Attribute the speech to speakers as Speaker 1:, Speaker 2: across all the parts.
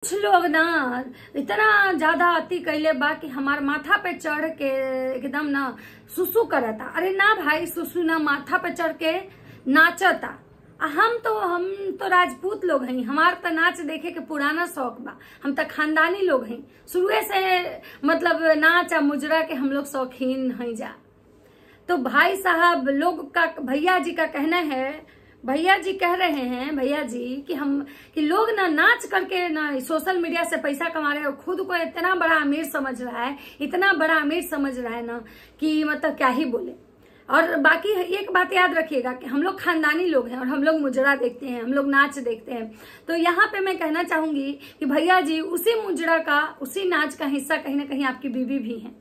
Speaker 1: कुछ लोग ना इतना ज्यादा अति कैले बा कि हमार माथा पे चढ़ के एकदम ना सुसु करता। अरे ना भाई, सुसु ना, माथा पे चढ़ के नाचता। हम तो राजपूत लोग हैं, हमार तो नाच देखे के पुराना शौक बा। हम तो खानदानी लोग हैं, शुरू से मतलब नाच आ मुजरा के हम लोग शौकीन हैं जा। तो भाई साहब लोग का, भैया जी का कहना है, भैया जी कह रहे हैं, भैया जी कि लोग ना नाच करके ना सोशल मीडिया से पैसा कमा रहे हैं और खुद को इतना बड़ा अमीर समझ रहा है, इतना बड़ा अमीर समझ रहा है ना कि मतलब क्या ही बोले। और बाकी एक बात याद रखिएगा कि हम लोग खानदानी लोग हैं और हम लोग मुजरा देखते हैं, हम लोग नाच देखते हैं। तो यहाँ पे मैं कहना चाहूंगी कि भैया जी उसी मुजरा का, उसी नाच का हिस्सा कहीं ना कहीं आपकी बीवी भी है,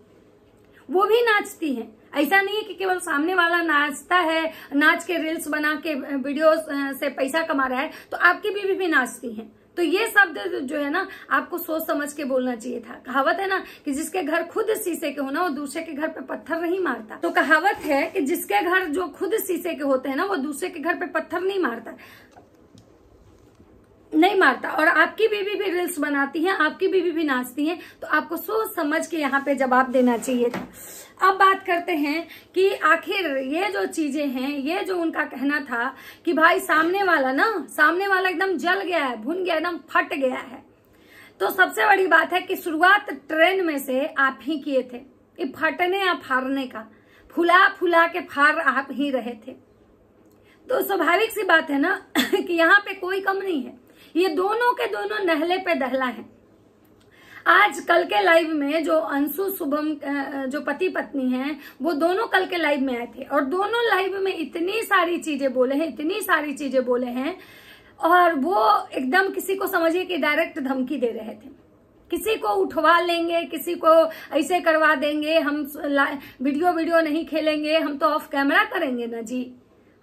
Speaker 1: वो भी नाचती हैं। ऐसा नहीं है कि केवल सामने वाला नाचता है, नाच के रील्स बना के वीडियो से पैसा कमा रहा है, तो आपकी बीवी भी नाचती हैं। तो ये शब्द जो है ना आपको सोच समझ के बोलना चाहिए था। कहावत है ना कि जिसके घर खुद शीशे के हो ना वो दूसरे के घर पे पत्थर नहीं मारता। तो कहावत है कि जिसके घर जो खुद शीशे के होते हैं ना वो दूसरे के घर पे पत्थर नहीं मारता। और आपकी बीवी भी रील्स बनाती हैं, आपकी बीवी भी नाचती हैं, तो आपको सोच समझ के यहाँ पे जवाब देना चाहिए था। अब बात करते हैं कि आखिर ये जो चीजें हैं, ये जो उनका कहना था कि भाई सामने वाला एकदम जल गया है, भुन गया, एकदम फट गया है। तो सबसे बड़ी बात है कि शुरुआत ट्रेंड में से आप ही किए थे, ये फटने या फाड़ने का, फुला के फाड़ आप ही रहे थे। तो स्वाभाविक सी बात है ना कि यहाँ पे कोई कम नहीं है, ये दोनों के दोनों नहले पे दहला है। आज कल के लाइव में जो अंशु शुभम जो पति पत्नी हैं, वो दोनों कल के लाइव में आए थे और दोनों लाइव में इतनी सारी चीजें बोले हैं और वो एकदम किसी को समझिए कि डायरेक्ट धमकी दे रहे थे। किसी को उठवा लेंगे, किसी को ऐसे करवा देंगे, हम वीडियो नहीं खेलेंगे, हम तो ऑफ कैमरा करेंगे ना जी,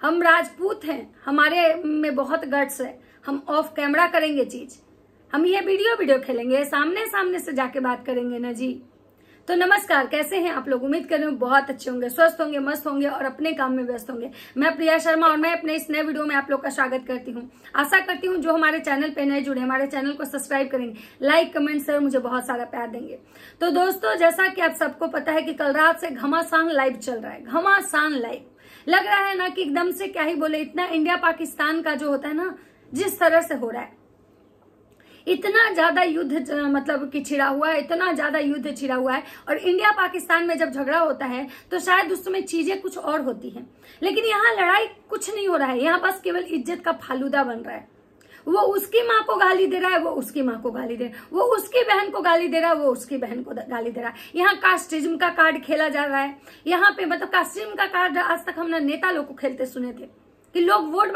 Speaker 1: हम राजपूत हैं, हमारे में बहुत गट्स है, हम ऑफ कैमरा करेंगे चीज, हम ये वीडियो खेलेंगे, सामने से जाके बात करेंगे ना जी। तो नमस्कार, कैसे हैं आप लोग? उम्मीद कर रहे हूँ बहुत अच्छे होंगे, स्वस्थ होंगे, मस्त होंगे और अपने काम में व्यस्त होंगे। मैं प्रिया शर्मा और मैं अपने इस नए वीडियो में आप लोग का स्वागत करती हूँ। आशा करती हूँ जो हमारे चैनल पे नए जुड़े, हमारे चैनल को सब्सक्राइब करेंगे, लाइक कमेंट शेयर, मुझे बहुत सारा प्यार देंगे। तो दोस्तों, जैसा कि आप सबको पता है कि कल रात से घमासान लाइव चल रहा है, घमासान लाइव। लग रहा है ना कि एकदम से क्या ही बोले, इतना इंडिया पाकिस्तान का जो होता है ना, जिस तरह से हो रहा है, इतना ज्यादा युद्ध मतलब कि छिड़ा हुआ है, इतना ज्यादा युद्ध छिड़ा हुआ है। और इंडिया पाकिस्तान में जब झगड़ा होता है तो शायद उस समय चीजें कुछ और होती हैं, लेकिन यहाँ लड़ाई कुछ नहीं हो रहा है, यहाँ बस केवल इज्जत का फालूदा बन रहा है। वो उसकी माँ को गाली दे रहा है, वो उसकी माँ को गाली दे रहा है, वो उसकी बहन को गाली दे रहा है, वो उसकी बहन को गाली दे रहा है। यहाँ कास्टिज्म का कार्ड खेला जा रहा है। यहाँ पे मतलब कास्टिज्म का कार्ड आज तक हमने नेता लोग को खेलते सुने थे कि लोग वोट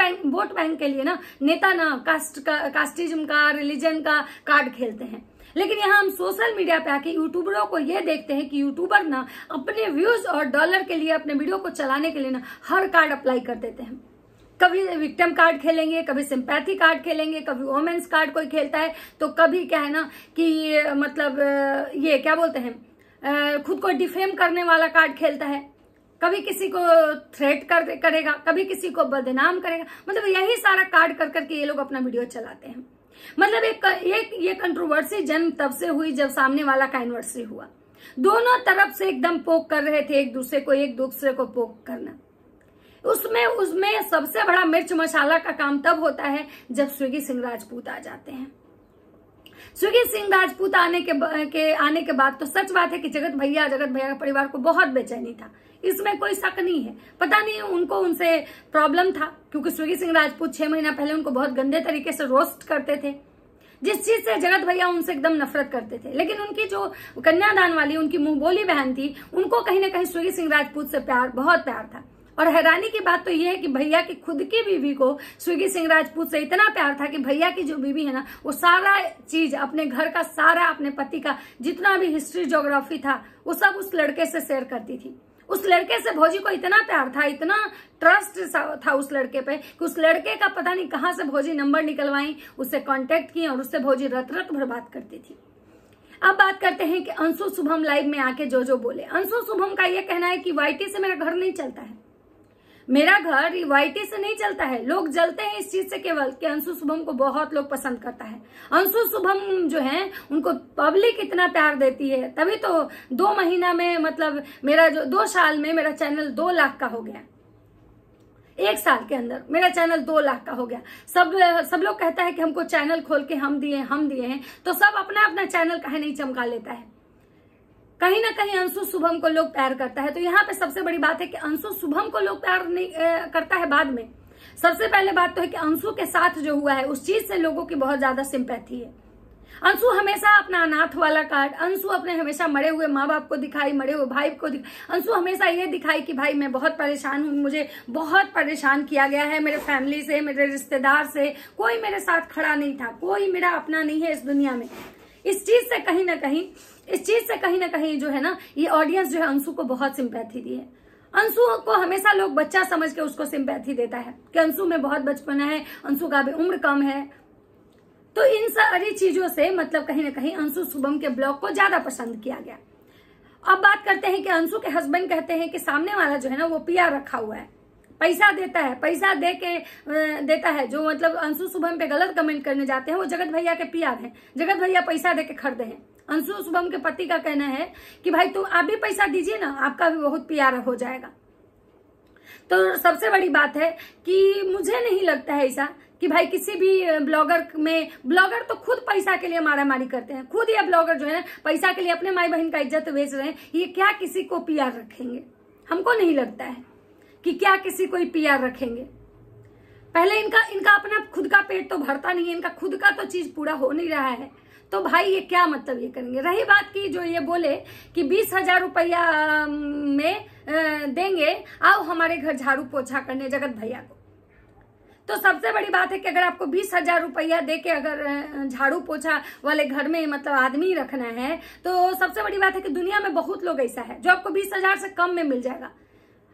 Speaker 1: बैंक के लिए ना नेता ना कास्टिज्म का, रिलीजन का कार्ड खेलते हैं। लेकिन यहाँ हम सोशल मीडिया पे आके यूट्यूबरों को ये देखते हैं कि यूट्यूबर ना अपने व्यूज और डॉलर के लिए, अपने वीडियो को चलाने के लिए ना हर कार्ड अप्लाई कर देते हैं। कभी विक्टिम कार्ड खेलेंगे, कभी सिंपैथी कार्ड खेलेंगे, कभी वोमेन्स कार्ड कोई खेलता है, तो कभी क्या है ना कि मतलब ये क्या बोलते हैं, खुद को डिफेम करने वाला कार्ड खेलता है, कभी किसी को थ्रेट करेगा, कभी किसी को बदनाम करेगा। मतलब यही सारा कार्ड कर करके ये लोग अपना वीडियो चलाते हैं। मतलब एक ये कंट्रोवर्सी जन्म तब से हुई जब सामने वाला का एनिवर्सरी हुआ। दोनों तरफ से एकदम पोक कर रहे थे एक दूसरे को पोक करना। उसमें सबसे बड़ा मिर्च मसाला का काम तब होता है जब स्विगी सिंह राजपूत आ जाते हैं। स्विगी सिंह राजपूत आने के बाद तो सच बात है कि जगत भैया का परिवार को बहुत बेचैनी था, इसमें कोई शक नहीं है। पता नहीं उनको उनसे प्रॉब्लम था, क्योंकि स्विगी सिंह राजपूत 6 महीना पहले उनको बहुत गंदे तरीके से रोस्ट करते थे, जिस चीज से जगत भैया उनसे एकदम नफरत करते थे। लेकिन उनकी जो कन्यादान वाली उनकी मुंहबोली बहन थी, उनको कहीं ना कहीं स्विगी सिंह राजपूत से बहुत प्यार था। और हैरानी की बात तो यह है कि भैया की खुद की बीवी को स्विगी सिंह राजपूत से इतना प्यार था कि भैया की जो बीवी है ना, वो सारा चीज, अपने घर का सारा, अपने पति का जितना भी हिस्ट्री ज्योग्राफी था, वो सब उस लड़के से शेयर करती थी। उस लड़के से भौजी को इतना प्यार था, इतना ट्रस्ट था उस लड़के पे कि उस लड़के का पता नहीं कहां से भौजी नंबर निकलवाई, उससे कांटेक्ट की और उससे भौजी रत भर बात करती थी। अब बात करते हैं कि अंशु शुभम लाइव में आके जो बोले। अंशु शुभम का यह कहना है कि वाईटी से मेरा घर नहीं चलता है, मेरा घर वाईटी से नहीं चलता है। लोग जलते हैं इस चीज से केवल कि अंशु शुभम को बहुत लोग पसंद करता है। अंशु शुभम जो है उनको पब्लिक इतना प्यार देती है, तभी तो 2 महीना में मतलब मेरा जो 2 साल में मेरा चैनल 2 लाख का हो गया। 1 साल के अंदर मेरा चैनल 2 लाख का हो गया। सब लोग कहता है कि हमको चैनल खोल के हम दिए हैं, तो सब अपना अपना चैनल काहे नहीं चमका लेता है। कहीं ना कहीं अंशु शुभम को लोग प्यार करता है। तो यहाँ पे सबसे बड़ी बात है कि अंशु शुभम को लोग प्यार नहीं करता है बाद में। सबसे पहले बात तो है कि अंशु के साथ जो हुआ है उस चीज से लोगों की बहुत ज्यादा सिंपैथी है। अंशु हमेशा अपना अनाथ वाला कार्ड, अंशु अपने हमेशा मरे हुए माँ बाप को दिखाई, मरे हुए भाई को दिखाई। अंशु हमेशा ये दिखाई कि भाई मैं बहुत परेशान हूँ, मुझे बहुत परेशान किया गया है मेरे फैमिली से, मेरे रिश्तेदार से, कोई मेरे साथ खड़ा नहीं था, कोई मेरा अपना नहीं है इस दुनिया में। इस चीज से कहीं ना कहीं जो है ना, ये ऑडियंस जो है अंशु को बहुत सिंपैथी दी है। अंशु को हमेशा लोग बच्चा समझ के उसको सिंपैथी देता है कि अंशु में बहुत बचपना है, अंशु का भी उम्र कम है। तो इन सारी चीजों से मतलब कहीं ना कहीं अंशु शुभम के ब्लॉग को ज्यादा पसंद किया गया। अब बात करते हैं कि अंशु के हस्बैंड कहते हैं कि सामने वाला जो है ना वो पीआर रखा हुआ है, पैसा देता है, पैसा देता है। जो मतलब अंशु शुभम पे गलत कमेंट करने जाते हैं वो जगत भैया के पीआर हैं। जगत भैया पैसा दे के खरीदे हैं। अंशु शुभम के पति का कहना है कि भाई तुम आप भी पैसा दीजिए ना, आपका भी बहुत पीआर हो जाएगा। तो सबसे बड़ी बात है कि मुझे नहीं लगता है ऐसा कि भाई किसी भी ब्लॉगर तो खुद पैसा के लिए मारामारी करते हैं। खुद ये ब्लॉगर जो है ना पैसा के लिए अपने माई बहन का इज्जत बेच रहे हैं। ये क्या किसी को पीआर रखेंगे? हमको नहीं लगता है कि क्या किसी को पीआर रखेंगे। पहले इनका अपना खुद का पेट तो भरता नहीं है, इनका खुद का तो चीज पूरा हो नहीं रहा है, तो भाई ये क्या मतलब ये करेंगे। रही बात की जो ये बोले कि 20,000 रुपया में देंगे, आओ हमारे घर झाड़ू पोछा करने जगत भैया को। तो सबसे बड़ी बात है कि अगर आपको 20,000 रुपया दे के अगर झाड़ू पोछा वाले घर में मतलब आदमी रखना है, तो सबसे बड़ी बात है कि दुनिया में बहुत लोग ऐसा है जो आपको 20,000 से कम में मिल जाएगा।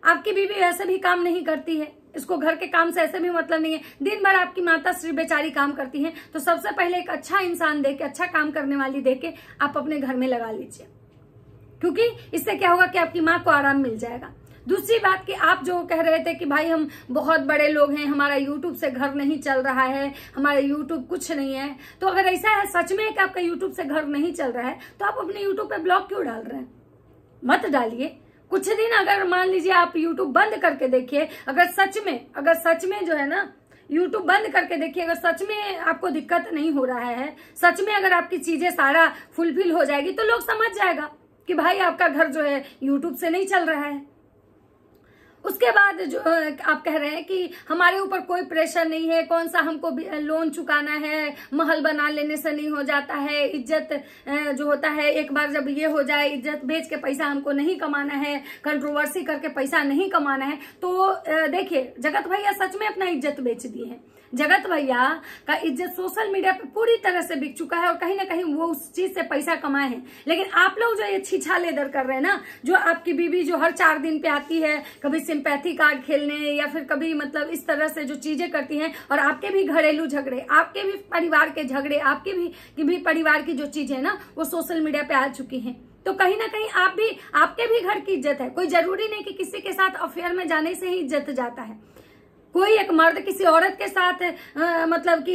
Speaker 1: आपकी बीवी ऐसे भी काम नहीं करती है, इसको घर के काम से ऐसे भी मतलब नहीं है, दिन भर आपकी माता श्री बेचारी काम करती है। तो सबसे पहले एक अच्छा इंसान देके, अच्छा काम करने वाली देके आप अपने घर में लगा लीजिए, क्योंकि इससे क्या होगा कि आपकी माँ को आराम मिल जाएगा। दूसरी बात कि आप जो कह रहे थे कि भाई हम बहुत बड़े लोग हैं, हमारा यूट्यूब से घर नहीं चल रहा है, हमारा यूट्यूब कुछ नहीं है, तो अगर ऐसा है सच में कि आपका यूट्यूब से घर नहीं चल रहा है तो आप अपने यूट्यूब पे ब्लॉग क्यों डाल रहे हैं? मत डालिए। कुछ दिन अगर मान लीजिए आप यूट्यूब बंद करके देखिए, अगर सच में जो है ना यूट्यूब बंद करके देखिए, अगर सच में आपको दिक्कत नहीं हो रहा है, सच में अगर आपकी चीजें सारा फुलफिल हो जाएगी तो लोग समझ जाएगा कि भाई आपका घर जो है यूट्यूब से नहीं चल रहा है। उसके बाद जो आप कह रहे हैं कि हमारे ऊपर कोई प्रेशर नहीं है, कौन सा हमको लोन चुकाना है, महल बना लेने से नहीं हो जाता है, इज्जत जो होता है एक बार जब ये हो जाए, इज्जत बेच के पैसा हमको नहीं कमाना है, कंट्रोवर्सी करके पैसा नहीं कमाना है। तो देखिए जगत भैया सच में अपना इज्जत बेच दिए हैं। जगत भैया का इज्जत सोशल मीडिया पे पूरी तरह से बिक चुका है और कहीं ना कहीं वो उस चीज से पैसा कमाए हैं। लेकिन आप लोग जो ये छीछा लेदर कर रहे हैं ना, जो आपकी बीवी जो हर 4 दिन पे आती है, कभी सिंपैथी कार्ड खेलने या फिर कभी मतलब इस तरह से जो चीजें करती हैं, और आपके भी घरेलू झगड़े, आपके भी परिवार के झगड़े, आपके भी परिवार की जो चीजें ना वो सोशल मीडिया पे आ चुकी हैं। तो कहीं ना कहीं आपके भी घर की इज्जत है। कोई जरूरी नहीं कि किसी के साथ अफेयर में जाने से ही इज्जत जाता है। कोई एक मर्द किसी औरत के साथ मतलब कि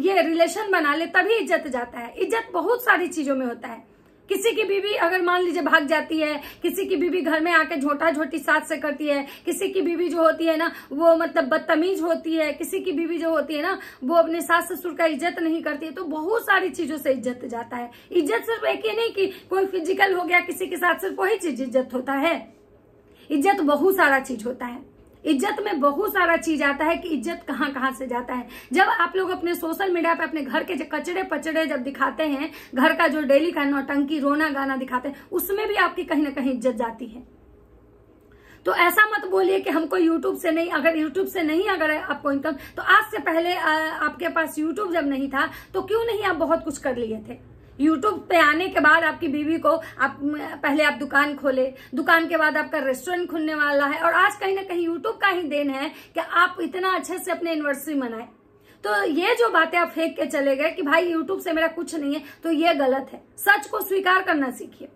Speaker 1: ये रिलेशन बना ले तभी इज्जत जाता है। इज्जत बहुत सारी चीजों में होता है। किसी की बीवी अगर मान लीजिए भाग जाती है, किसी की बीवी घर में आके झोटा झोटी सास से करती है, किसी की बीवी जो होती है ना वो मतलब बदतमीज होती है, किसी की बीवी जो होती है ना वो अपने सास ससुर का इज्जत नहीं करती है, तो बहुत सारी चीजों से इज्जत जाता है। इज्जत सिर्फ एक ही नहीं कि कोई फिजिकल हो गया किसी के साथ, सिर्फ वही चीज इज्जत होता है। इज्जत बहुत सारा चीज होता है। इज्जत में बहुत सारा चीज आता है कि इज्जत कहाँ कहाँ से जाता है। जब आप लोग अपने सोशल मीडिया पे अपने घर के जो कचड़े पचड़े जब दिखाते हैं, घर का जो डेली का नौटंकी रोना गाना दिखाते हैं, उसमें भी आपकी कहीं ना कहीं इज्जत जाती है। तो ऐसा मत बोलिए कि हमको यूट्यूब से नहीं, अगर यूट्यूब से नहीं अगर आपको इनकम, तो आज से पहले आपके पास यूट्यूब जब नहीं था तो क्यों नहीं आप बहुत कुछ कर लिए थे। यूट्यूब पे आने के बाद आपकी बीवी को पहले आप दुकान खोले, दुकान के बाद आपका रेस्टोरेंट खुलने वाला है, और आज कहीं ना कहीं यूट्यूब का ही देन है कि आप इतना अच्छे से अपने एनिवर्सरी मनाए। तो ये जो बातें आप फेंक के चले गए कि भाई यूट्यूब से मेरा कुछ नहीं है, तो ये गलत है। सच को स्वीकार करना सीखिए।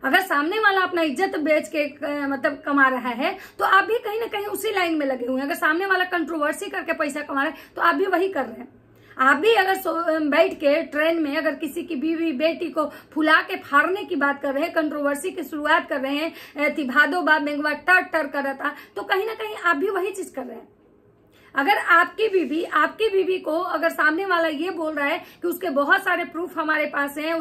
Speaker 1: अगर सामने वाला अपना इज्जत बेच के मतलब कमा रहा है तो आप भी कहीं ना कहीं उसी लाइन में लगे हुए हैं। अगर सामने वाला कंट्रोवर्सी करके पैसा कमा रहा है तो आप भी वही कर रहे हैं। आप भी अगर बैठ के ट्रेन में अगर किसी की बीवी बेटी को फुला के फाड़ने की बात कर रहे हैं, कंट्रोवर्सी की शुरुआत कर रहे हैं, भादो बा बेंगवा टर टर कर रहा था, तो कहीं ना कहीं आप भी वही चीज कर रहे हैं। अगर आपकी बीवी को अगर सामने वाला ये बोल रहा है कि उसके बहुत सारे प्रूफ हमारे पास हैं,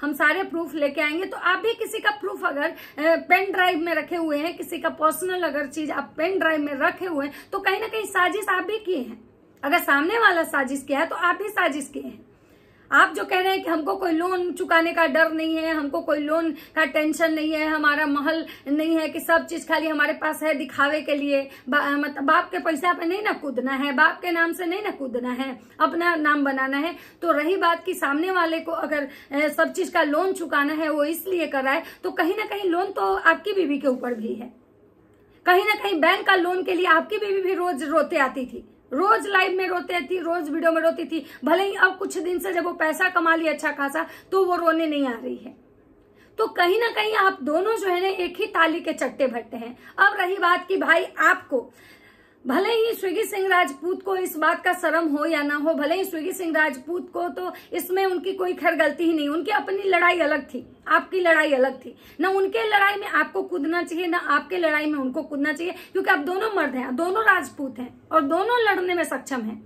Speaker 1: हम सारे प्रूफ लेके आएंगे, तो आप भी किसी का प्रूफ अगर पेन ड्राइव में रखे हुए हैं, किसी का पर्सनल अगर चीज आप पेन ड्राइव में रखे हुए हैं, तो कहीं ना कहीं साजिश आप भी किए हैं। अगर सामने वाला साजिश किया है तो आप भी साजिश किए हैं। आप जो कह रहे हैं कि हमको कोई लोन चुकाने का डर नहीं है, हमको कोई लोन का टेंशन नहीं है, हमारा महल नहीं है कि सब चीज खाली हमारे पास है दिखावे के लिए, मतलब बाप के पैसा पे नहीं ना कूदना है, बाप के नाम से नहीं ना कूदना है, अपना नाम बनाना है। तो रही बात कि सामने वाले को अगर सब चीज का लोन चुकाना है, वो इसलिए कर रहा है, तो कहीं ना कहीं लोन तो आपकी बीवी के ऊपर भी है। कहीं ना कहीं बैंक का लोन के लिए आपकी बीवी भी रोज रोते आती थी, रोज लाइव में रोती थी, रोज वीडियो में रोती थी। भले ही अब कुछ दिन से जब वो पैसा कमा लिया अच्छा खासा, तो वो रोने नहीं आ रही है। तो कहीं ना कहीं आप दोनों जो है ना एक ही ताली के चट्टे भट्टे हैं। अब रही बात कि भाई आपको भले ही स्विगी सिंह राजपूत को इस बात का शर्म हो या ना हो, भले ही स्विगी सिंह राजपूत को तो इसमें उनकी कोई खैर गलती ही नहीं, उनकी अपनी लड़ाई अलग थी, आपकी लड़ाई अलग थी। ना उनके लड़ाई में आपको कूदना चाहिए, ना आपके लड़ाई में उनको कूदना चाहिए, क्योंकि आप दोनों मर्द हैं, दोनों राजपूत हैं और दोनों लड़ने में सक्षम हैं।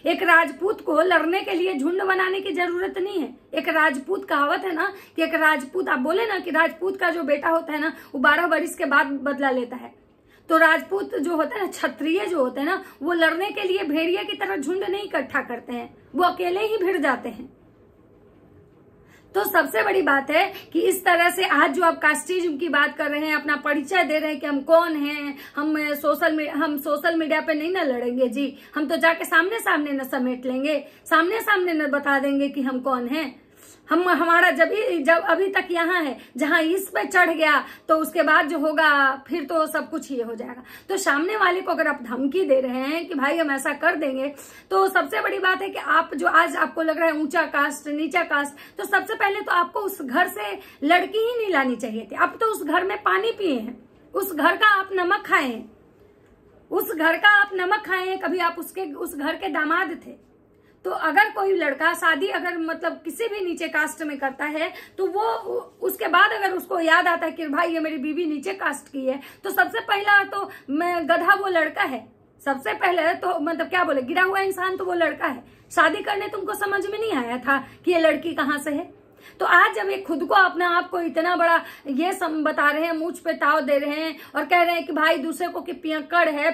Speaker 1: एक राजपूत को लड़ने के लिए झुंड बनाने की जरूरत नहीं है। एक राजपूत कहावत है ना कि एक राजपूत, आप बोले ना कि राजपूत का जो बेटा होता है ना वो 12 वर्ष के बाद बदला लेता है। तो राजपूत जो होता है ना, क्षत्रिय जो होते हैं ना, वो लड़ने के लिए भेड़िया की तरह झुंड नहीं इकट्ठा करते हैं, वो अकेले ही भिड़ जाते हैं। तो सबसे बड़ी बात है कि इस तरह से आज जो आप कास्टिज्म की बात कर रहे हैं, अपना परिचय दे रहे हैं कि हम कौन हैं, हम सोशल मीडिया पे नहीं ना लड़ेंगे जी, हम तो जाके सामने सामने न समेट लेंगे, सामने सामने न बता देंगे कि हम कौन हैं। हमारा जब अभी तक यहाँ है, जहां इस पे चढ़ गया तो उसके बाद जो होगा फिर तो सब कुछ ये हो जाएगा। तो सामने वाले को अगर आप धमकी दे रहे हैं कि भाई हम ऐसा कर देंगे, तो सबसे बड़ी बात है कि आप जो आज आपको लग रहा है ऊंचा कास्ट नीचा कास्ट, तो सबसे पहले तो आपको उस घर से लड़की ही नहीं लानी चाहिए थी। आप तो उस घर में पानी पिए हैं, उस घर का आप नमक खाए हैं, उस घर का आप नमक खाए हैं, कभी आप उस घर के दामाद थे। तो अगर कोई लड़का शादी अगर मतलब किसी भी नीचे कास्ट में करता है, तो वो उसके बाद अगर उसको याद आता है कि भाई ये मेरी बीवी नीचे कास्ट की है, तो सबसे पहला तो गधा वो लड़का है। सबसे पहले तो मतलब क्या बोले, गिरा हुआ इंसान तो वो लड़का है। शादी करने तुमको समझ में नहीं आया था कि ये लड़की कहाँ से है। तो आज जब ये खुद को अपना आप को इतना बड़ा ये बता रहे हैं, मुझ पे ताव दे रहे हैं और कह रहे हैं कि भाई दूसरे को कि पियक्कड़ है,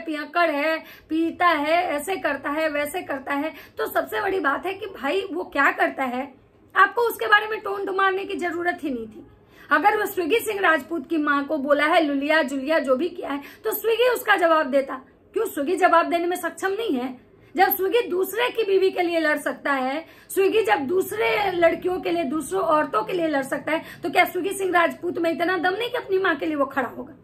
Speaker 1: पीता है, ऐसे करता है, वैसे करता है, तो सबसे बड़ी बात है कि भाई वो क्या करता है, आपको उसके बारे में टोन मारने की जरूरत ही नहीं थी। अगर वो स्विगी सिंह राजपूत की माँ को बोला है लुलिया जुलिया जो भी किया है, तो स्विगी उसका जवाब देता। क्यों स्विगी जवाब देने में सक्षम नहीं है? जब स्विगी दूसरे की बीवी के लिए लड़ सकता है, स्विगी जब दूसरे लड़कियों के लिए, दूसरों औरतों के लिए लड़ सकता है, तो क्या स्विगी सिंह राजपूत में इतना दम नहीं कि अपनी माँ के लिए वो खड़ा होगा?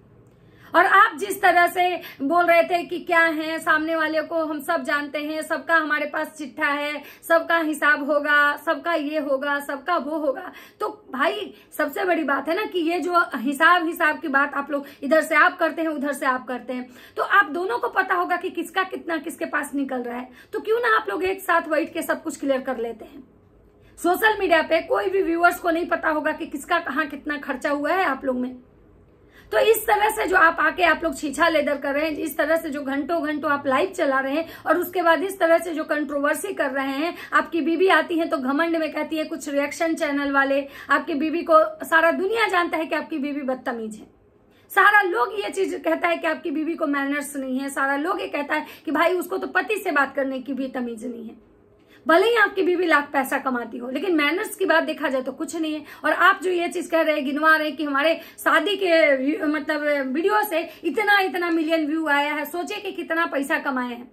Speaker 1: और आप जिस तरह से बोल रहे थे कि क्या है, सामने वाले को हम सब जानते हैं, सबका हमारे पास चिट्ठा है, सबका हिसाब होगा, सबका ये होगा, सबका वो होगा, तो भाई सबसे बड़ी बात है ना कि ये जो हिसाब की बात आप लोग इधर से आप करते हैं, उधर से आप करते हैं, तो आप दोनों को पता होगा कि किसका कितना किसके पास निकल रहा है। तो क्यों ना आप लोग एक साथ बैठ के सब कुछ क्लियर कर लेते हैं। सोशल मीडिया पे कोई भी व्यूअर्स को नहीं पता होगा कि किसका कहाँ कितना खर्चा हुआ है आप लोग में। तो इस तरह से जो आप आके आप लोग छीछा लेदर कर रहे हैं, इस तरह से जो घंटों आप लाइव चला रहे हैं और उसके बाद इस तरह से जो कंट्रोवर्सी कर रहे हैं, आपकी बीवी आती है तो घमंड में कहती है, कुछ रिएक्शन चैनल वाले आपकी बीवी को, सारा दुनिया जानता है कि आपकी बीवी बदतमीज है, सारा लोग ये चीज कहता है कि आपकी बीवी को मैनर्स नहीं है, सारा लोग ये कहता है कि भाई उसको तो पति से बात करने की भी तमीज नहीं है। भले ही आपकी बीवी लाख पैसा कमाती हो, लेकिन मैनर्स की बात देखा जाए तो कुछ नहीं है। और आप जो ये चीज कह रहे हैं, गिनवा रहे हैं कि हमारे शादी के मतलब वीडियो से इतना मिलियन व्यू आया है, सोचे कि कितना पैसा कमाए हैं।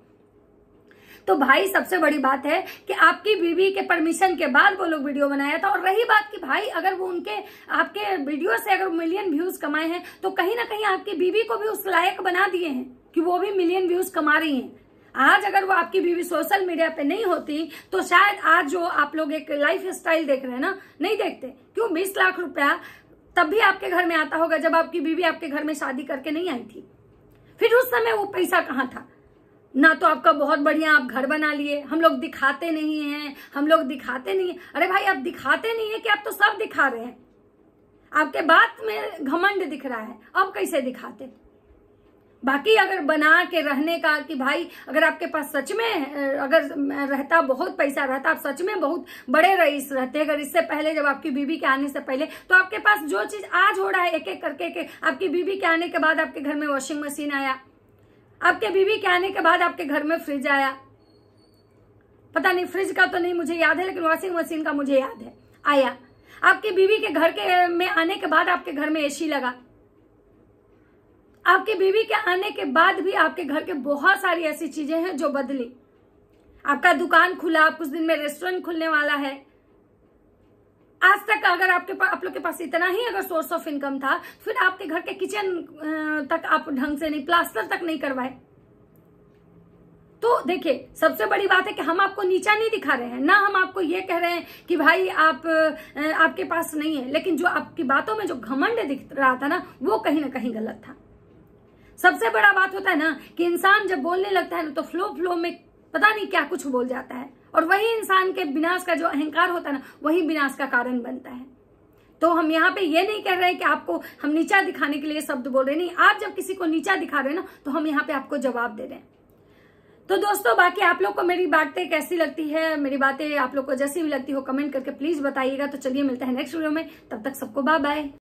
Speaker 1: तो भाई सबसे बड़ी बात है कि आपकी बीवी के परमिशन के बाद वो लोग वीडियो बनाया था। और रही बात कि भाई अगर वो आपके वीडियो से अगर मिलियन व्यूज कमाए हैं, तो कहीं ना कहीं आपकी बीवी को भी उस लायक बना दिए हैं कि वो भी मिलियन व्यूज कमा रही हैं। आज अगर वो आपकी बीवी सोशल मीडिया पे नहीं होती, तो शायद आज जो आप लोग एक लाइफ स्टाइल देख रहे हैं ना, नहीं देखते। क्यों? 20 लाख रुपया तब भी आपके घर में आता होगा जब आपकी बीवी आपके घर में शादी करके नहीं आई थी। फिर उस समय वो पैसा कहाँ था? ना तो आपका बहुत बढ़िया आप घर बना लिए, हम लोग दिखाते नहीं हैं, हम लोग दिखाते नहीं है। अरे भाई, आप दिखाते नहीं है कि आप तो सब दिखा रहे हैं, आपके बात में घमंड दिख रहा है, अब कैसे दिखाते? बाकी अगर बना के रहने का कि भाई अगर आपके पास सच में अगर रहता, बहुत पैसा रहता, आप सच में बहुत बड़े रईस रहते, अगर इससे पहले जब आपकी बीवी के आने से पहले, तो आपके पास जो चीज आज हो रहा है एक एक करके के आपकी बीवी के आने के बाद आपके घर में वॉशिंग मशीन आया, आपके बीवी के आने के बाद आपके घर में फ्रिज आया, पता नहीं फ्रिज का तो नहीं मुझे याद है, लेकिन वॉशिंग मशीन का मुझे याद है आया। आपकी बीवी के घर के में आने के बाद आपके घर में एसी लगा। आपकी बीवी के आने के बाद भी आपके घर के बहुत सारी ऐसी चीजें हैं जो बदली। आपका दुकान खुला, कुछ दिन में रेस्टोरेंट खुलने वाला है। आज तक अगर आप लोग के पास इतना ही अगर सोर्स ऑफ इनकम था, फिर आपके घर के किचन तक आप ढंग से नहीं, प्लास्टर तक नहीं करवाए। तो देखिए, सबसे बड़ी बात है कि हम आपको नीचा नहीं दिखा रहे हैं, ना हम आपको ये कह रहे हैं कि भाई आपके पास नहीं है, लेकिन जो आपकी बातों में जो घमंड दिख रहा था ना, वो कहीं ना कहीं गलत था। सबसे बड़ा बात होता है ना कि इंसान जब बोलने लगता है ना, तो फ्लो में पता नहीं क्या कुछ बोल जाता है, और वही इंसान के विनाश का जो अहंकार होता है ना, वही विनाश का कारण बनता है। तो हम यहाँ पे ये नहीं कह रहे हैं कि आपको हम नीचा दिखाने के लिए शब्द बोल रहे, नहीं। आप जब किसी को नीचा दिखा रहे हैं ना, तो हम यहाँ पे आपको जवाब दे रहे हैं। तो दोस्तों, बाकी आप लोग को मेरी बातें कैसी लगती है, मेरी बातें आप लोग को जैसी भी लगती हो, कमेंट करके प्लीज बताइएगा। तो चलिए मिलते हैं नेक्स्ट वीडियो में, तब तक सबको बाय बाय।